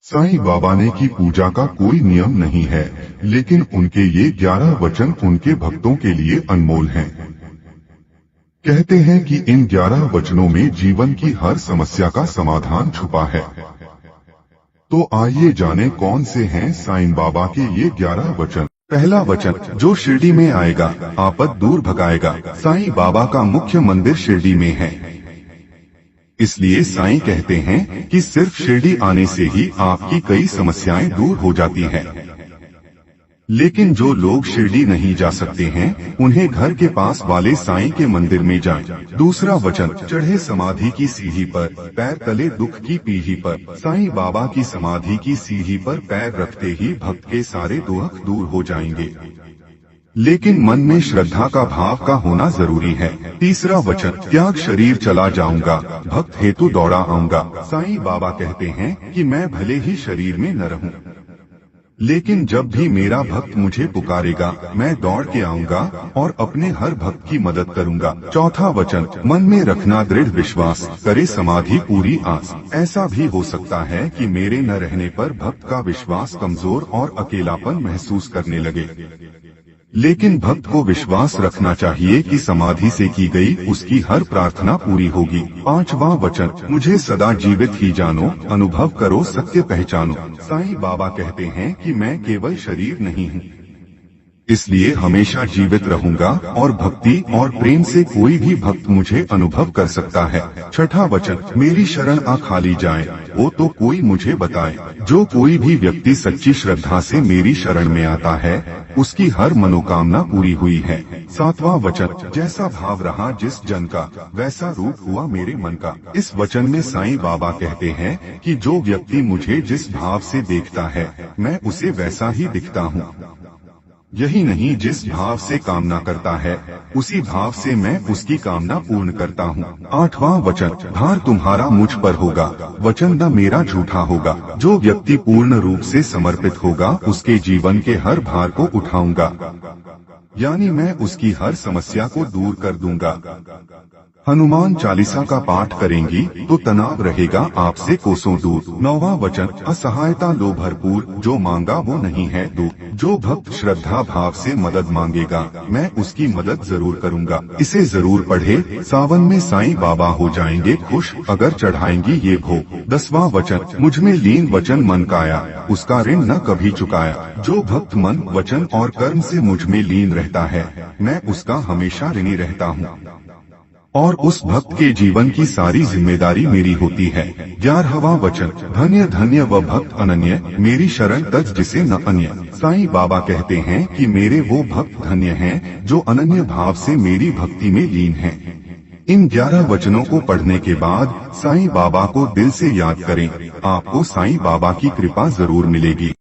साईं बाबा ने की पूजा का कोई नियम नहीं है, लेकिन उनके ये 11 वचन उनके भक्तों के लिए अनमोल हैं। कहते हैं कि इन 11 वचनों में जीवन की हर समस्या का समाधान छुपा है। तो आइए जानें कौन से हैं साईं बाबा के ये 11 वचन। पहला वचन, जो शिरडी में आएगा आपद दूर भगाएगा। साईं बाबा का मुख्य मंदिर शिरडी में है, इसलिए साईं कहते हैं कि सिर्फ शिरडी आने से ही आपकी कई समस्याएं दूर हो जाती हैं। लेकिन जो लोग शिरडी नहीं जा सकते हैं, उन्हें घर के पास वाले साईं के मंदिर में जाएं। दूसरा वचन, चढ़े समाधि की सीढ़ी पर, पैर तले दुख की पीढ़ी पर। साईं बाबा की समाधि की सीढ़ी पर पैर रखते ही भक्त के सारे दुख दूर हो जाएंगे, लेकिन मन में श्रद्धा का भाव का होना जरूरी है। तीसरा वचन, त्याग शरीर चला जाऊंगा, भक्त हेतु दौड़ा आऊंगा। साईं बाबा कहते हैं कि मैं भले ही शरीर में न रहूं, लेकिन जब भी मेरा भक्त मुझे पुकारेगा, मैं दौड़ के आऊंगा और अपने हर भक्त की मदद करूंगा। चौथा वचन, मन में रखना दृढ़ विश्वास, करे समाधि पूरी आस। ऐसा भी हो सकता है कि मेरे न रहने पर भक्त का विश्वास कमजोर और अकेलापन महसूस करने लगे, लेकिन भक्त को विश्वास रखना चाहिए कि समाधि से की गई उसकी हर प्रार्थना पूरी होगी। पांचवा वचन, मुझे सदा जीवित ही जानो, अनुभव करो सत्य पहचानो। साईं बाबा कहते हैं कि मैं केवल शरीर नहीं हूँ, इसलिए हमेशा जीवित रहूंगा और भक्ति और प्रेम से कोई भी भक्त मुझे अनुभव कर सकता है। छठा वचन, मेरी शरण आ खाली जाए, वो तो कोई मुझे बताए। जो कोई भी व्यक्ति सच्ची श्रद्धा से मेरी शरण में आता है, उसकी हर मनोकामना पूरी हुई है। सातवां वचन, जैसा भाव रहा जिस जन का, वैसा रूप हुआ मेरे मन का। इस वचन में साईं बाबा कहते हैं कि जो व्यक्ति मुझे जिस भाव से देखता है, मैं उसे वैसा ही दिखता हूँ। यही नहीं, जिस भाव से कामना करता है, उसी भाव से मैं उसकी कामना पूर्ण करता हूँ। आठवां वचन, भार तुम्हारा मुझ पर होगा, वचन न मेरा झूठा होगा। जो व्यक्ति पूर्ण रूप से समर्पित होगा, उसके जीवन के हर भार को उठाऊंगा, यानी मैं उसकी हर समस्या को दूर कर दूंगा। हनुमान चालीसा का पाठ करेंगी तो तनाव रहेगा आपसे कोसों दूर। नौवां वचन, असहायता लो भरपूर, जो मांगा वो नहीं है दूर। जो भक्त श्रद्धा भाव से मदद मांगेगा, मैं उसकी मदद जरूर करूंगा। इसे जरूर पढ़े, सावन में साईं बाबा हो जाएंगे खुश, अगर चढ़ाएंगी ये भोग। 10वां वचन, मुझ में लीन वचन मन काया, उसका ऋण न कभी चुकाया। जो भक्त मन वचन और कर्म से मुझ में लीन रहता है, मैं उसका हमेशा ऋणी रहता हूँ और उस भक्त के जीवन की सारी जिम्मेदारी मेरी होती है। 11वां वचन, धन्य धन्य व भक्त अनन्य, मेरी शरण तज जिसे न अन्य। साईं बाबा कहते हैं कि मेरे वो भक्त धन्य हैं जो अनन्य भाव से मेरी भक्ति में लीन हैं। इन 11 वचनों को पढ़ने के बाद साईं बाबा को दिल से याद करें, आपको साईं बाबा की कृपा जरूर मिलेगी।